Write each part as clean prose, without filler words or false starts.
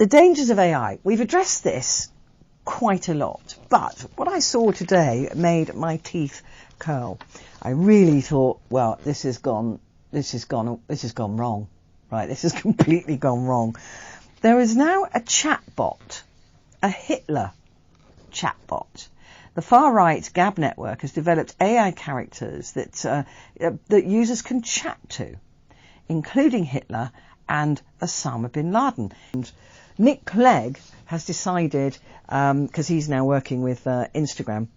The dangers of AI. We've addressed this quite a lot, but what I saw today made my teeth curl. I really thought, well, this has gone wrong, right? This has completely gone wrong. There is now a chatbot, a Hitler chatbot. The far-right Gab network has developed AI characters that users can chat to, including Hitler and Osama bin Laden. And Nick Clegg has decided, because he's now working with Instagram,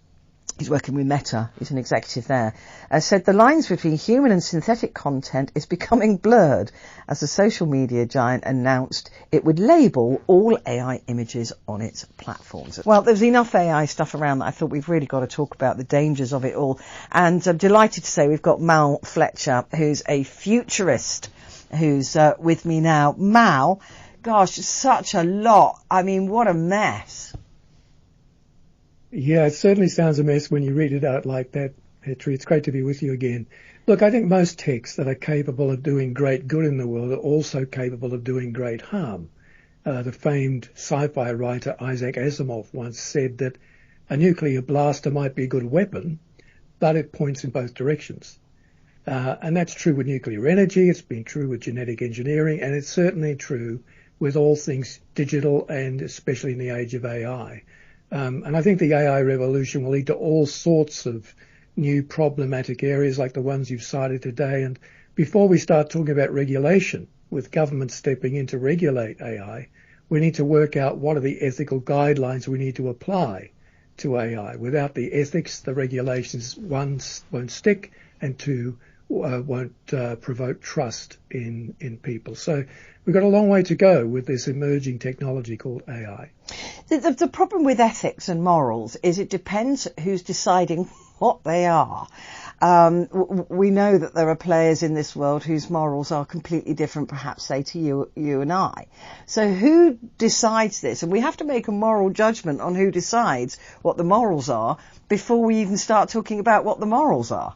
he's working with Meta, he's an executive there, said the lines between human and synthetic content is becoming blurred as the social media giant announced it would label all AI images on its platforms. Well, there's enough AI stuff around that I thought we've really got to talk about the dangers of it all. And I'm delighted to say we've got Mal Fletcher, who's a futurist, who's with me now. Mal, gosh, such a lot. I mean, what a mess. Yeah, it certainly sounds a mess when you read it out like that, Petrie. It's great to be with you again. Look, I think most techs that are capable of doing great good in the world are also capable of doing great harm. The famed sci-fi writer Isaac Asimov once said that a nuclear blaster might be a good weapon, but it points in both directions. And that's true with nuclear energy, it's been true with genetic engineering, and it's certainly true with all things digital and especially in the age of AI. And I think the AI revolution will lead to all sorts of new problematic areas like the ones you've cited today. And before we start talking about regulation, with government stepping in to regulate AI, we need to work out what are the ethical guidelines we need to apply to AI. Without the ethics, the regulations, one, won't stick, and two, won't provoke trust in people. So we've got a long way to go with this emerging technology called AI. The problem with ethics and morals is it depends who's deciding what they are. We know that there are players in this world whose morals are completely different, perhaps, say, to you and I. So who decides this? And we have to make a moral judgment on who decides what the morals are before we even start talking about what the morals are.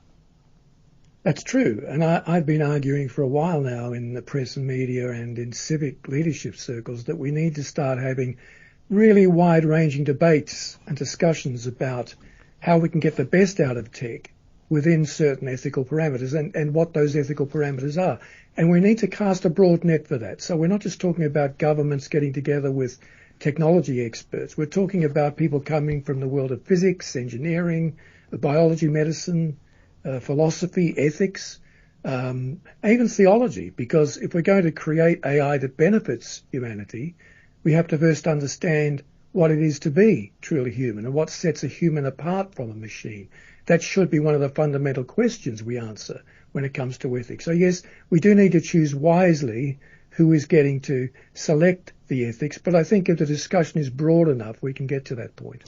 That's true. And I've been arguing for a while now in the press and media and in civic leadership circles that we need to start having really wide-ranging debates and discussions about how we can get the best out of tech within certain ethical parameters and what those ethical parameters are. And we need to cast a broad net for that. So we're not just talking about governments getting together with technology experts. We're talking about people coming from the world of physics, engineering, biology, medicine, philosophy, ethics, even theology, because if we're going to create AI that benefits humanity, we have to first understand what it is to be truly human and what sets a human apart from a machine. That should be one of the fundamental questions we answer when it comes to ethics. So yes, we do need to choose wisely who is getting to select the ethics, but I think if the discussion is broad enough, we can get to that point.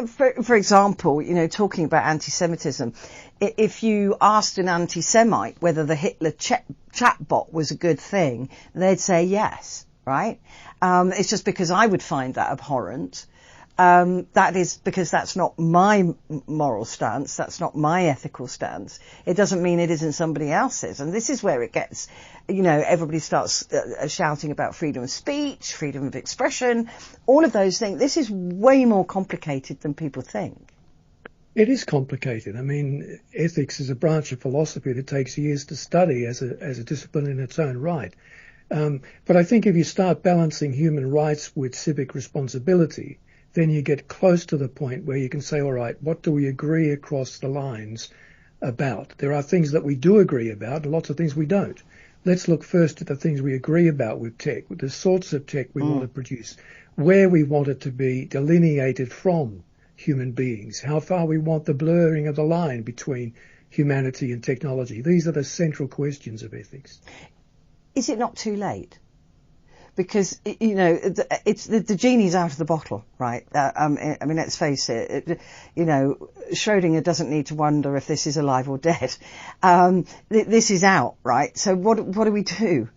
For example, talking about anti-Semitism, if you asked an anti-Semite whether the Hitler chatbot was a good thing, they'd say yes, right? It's just because I would find that abhorrent. That is because that's not my moral stance, that's not my ethical stance. It doesn't mean it isn't somebody else's. And this is where it gets, everybody starts shouting about freedom of speech, freedom of expression, all of those things. This is way more complicated than people think. It is complicated. I mean, ethics is a branch of philosophy that takes years to study as a discipline in its own right. But I think if you start balancing human rights with civic responsibility, then you get close to the point where you can say, all right, what do we agree across the lines about? There are things that we do agree about and lots of things we don't. Let's look first at the things we agree about with tech, with the sorts of tech we want to produce, where we want it to be delineated from human beings, how far we want the blurring of the line between humanity and technology. These are the central questions of ethics. Is it not too late? Because, it's the genie's out of the bottle, right? I mean, let's face it, Schrödinger doesn't need to wonder if this is alive or dead. This is out, right? So what do we do?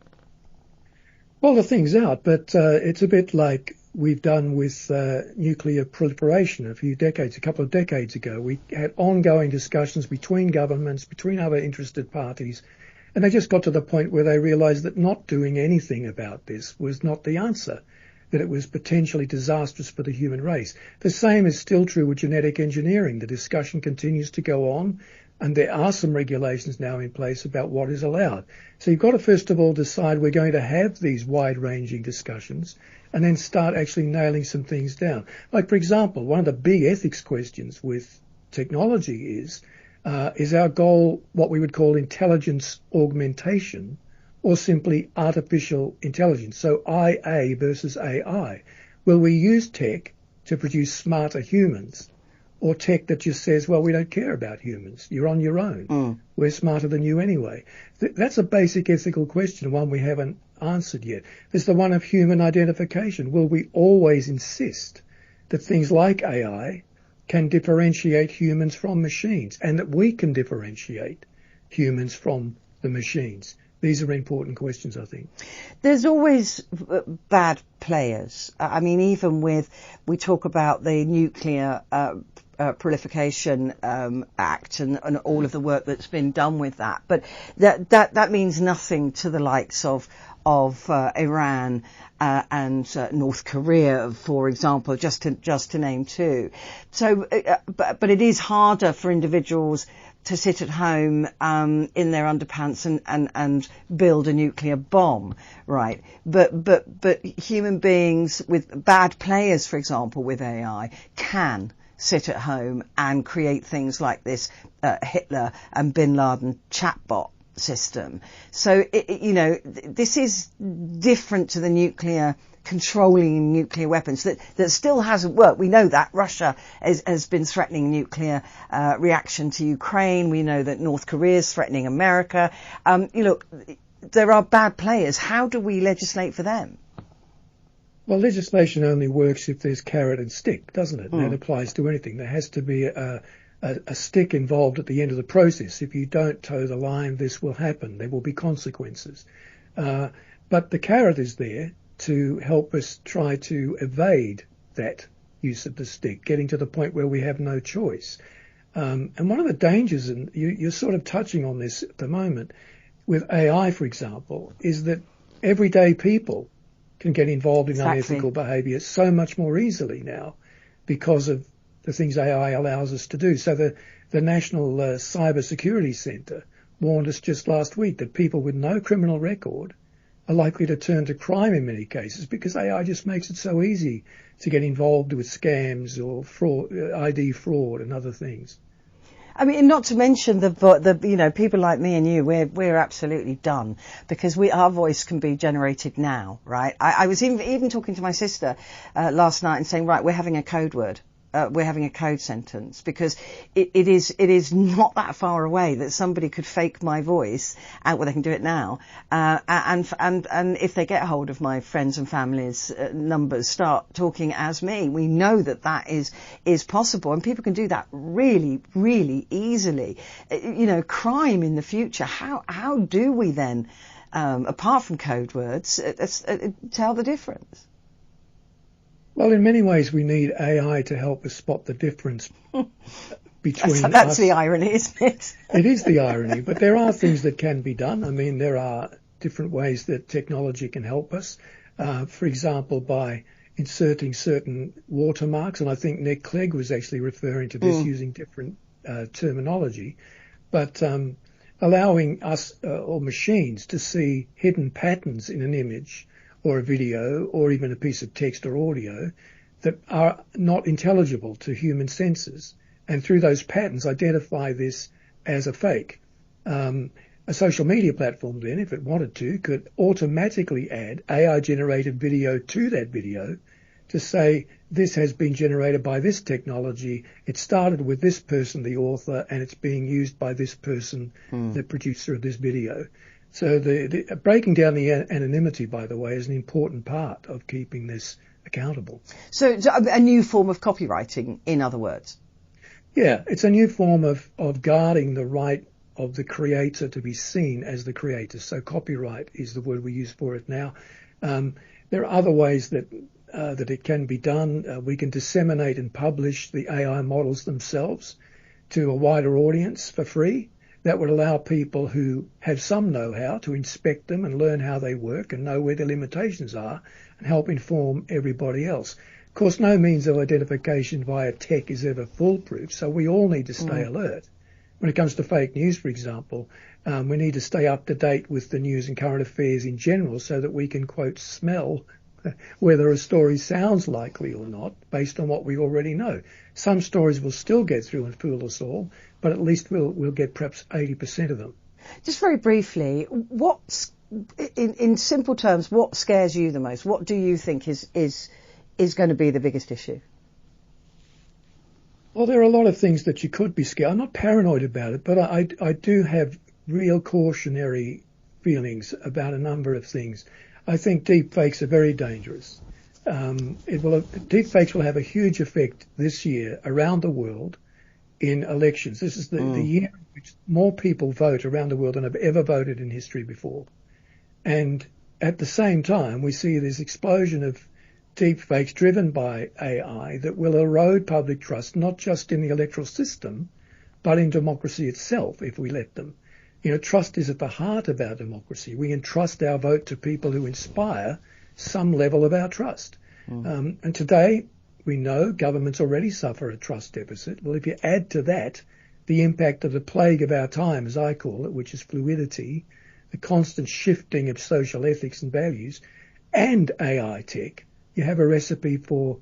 Well, the thing's out, but it's a bit like we've done with nuclear proliferation a couple of decades ago. We had ongoing discussions between governments, between other interested parties, and they just got to the point where they realized that not doing anything about this was not the answer. that it was potentially disastrous for the human race. The same is still true with genetic engineering. The discussion continues to go on, and there are some regulations now in place about what is allowed. So you've got to first of all decide we're going to have these wide-ranging discussions and then start actually nailing some things down. Like, for example, one of the big ethics questions with technology is our goal what we would call intelligence augmentation or simply artificial intelligence? So IA versus AI. Will we use tech to produce smarter humans, or tech that just says, well, we don't care about humans. You're on your own. We're smarter than you anyway. That's a basic ethical question, one we haven't answered yet. There's the one of human identification. Will we always insist that things like AI can differentiate humans from machines, and that we can differentiate humans from the machines? These are important questions, I think. There's always bad players. I mean, even we talk about the Nuclear Proliferation Act and all of the work that's been done with that. But that means nothing to the likes of Iran and North Korea, for example, just to name two. So, but it is harder for individuals to sit at home in their underpants and build a nuclear bomb, right? But human beings with bad players, for example, with AI, can sit at home and create things like this Hitler and Bin Laden chatbot system. So, this is different to the controlling nuclear weapons that still hasn't worked. We know that Russia has been threatening nuclear reaction to Ukraine. We know that North Korea is threatening America. There are bad players. How do we legislate for them? Well, legislation only works if there's carrot and stick, doesn't it? And that applies to anything. There has to be a stick involved at the end of the process. If you don't toe the line, this will happen. There will be consequences. But the carrot is there to help us try to evade that use of the stick, getting to the point where we have no choice. And one of the dangers, and you're sort of touching on this at the moment, with AI, for example, is that everyday people can get involved in unethical behaviour so much more easily now because of the things AI allows us to do. So the National Cyber Security Centre warned us just last week that people with no criminal record are likely to turn to crime in many cases because AI just makes it so easy to get involved with scams or fraud, ID fraud and other things. I mean, not to mention the people like me and you, we're absolutely done because our voice can be generated now, right? I was even talking to my sister last night and saying, right, we're having a code word. We're having a code sentence because it is not that far away that somebody could fake my voice. Well, they can do it now. And if they get hold of my friends and family's numbers, start talking as me, we know that is possible, and people can do that really, really easily. Crime in the future. How do we then, apart from code words, tell the difference? Well, in many ways, we need AI to help us spot the difference between us. That's the irony, isn't it? It is the irony, but there are things that can be done. I mean, there are different ways that technology can help us. For example, by inserting certain watermarks, and I think Nick Clegg was actually referring to this using different terminology, but allowing us or machines to see hidden patterns in an image or a video, or even a piece of text or audio that are not intelligible to human senses, and through those patterns identify this as a fake. A social media platform then, if it wanted to, could automatically add AI-generated video to that video to say, this has been generated by this technology, it started with this person, the author, and it's being used by this person, the producer of this video. So the breaking down the anonymity, by the way, is an important part of keeping this accountable. So a new form of copywriting, in other words? Yeah, it's a new form of guarding the right of the creator to be seen as the creator. So copyright is the word we use for it now. There are other ways that it can be done. We can disseminate and publish the AI models themselves to a wider audience for free. that would allow people who have some know-how to inspect them and learn how they work and know where their limitations are and help inform everybody else. Of course, no means of identification via tech is ever foolproof, so we all need to stay alert. When it comes to fake news, for example, we need to stay up to date with the news and current affairs in general so that we can, quote, smell whether a story sounds likely or not based on what we already know. Some stories will still get through and fool us all, but at least we'll get perhaps 80% of them. Just very briefly, in simple terms, what scares you the most? What do you think is going to be the biggest issue? Well, there are a lot of things that you could be scared. I'm not paranoid about it, but I do have real cautionary feelings about a number of things. I think deep fakes are very dangerous. Deep fakes will have a huge effect this year around the world in elections. This is the year in which more people vote around the world than have ever voted in history before. And at the same time, we see this explosion of deep fakes driven by AI that will erode public trust, not just in the electoral system, but in democracy itself if we let them. You know, trust is at the heart of our democracy. We entrust our vote to people who inspire some level of our trust. And today, we know governments already suffer a trust deficit. Well, if you add to that the impact of the plague of our time, as I call it, which is fluidity, the constant shifting of social ethics and values, and AI tech, you have a recipe for,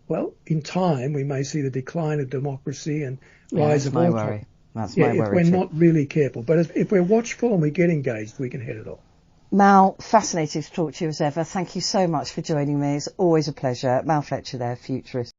well, in time, we may see the decline of democracy and rise of autocracy. That's my worry. If we're not really careful. But if we're watchful and we get engaged, we can head it off. Mal, fascinating to talk to you as ever. Thank you so much for joining me. It's always a pleasure. Mal Fletcher there, Futurist.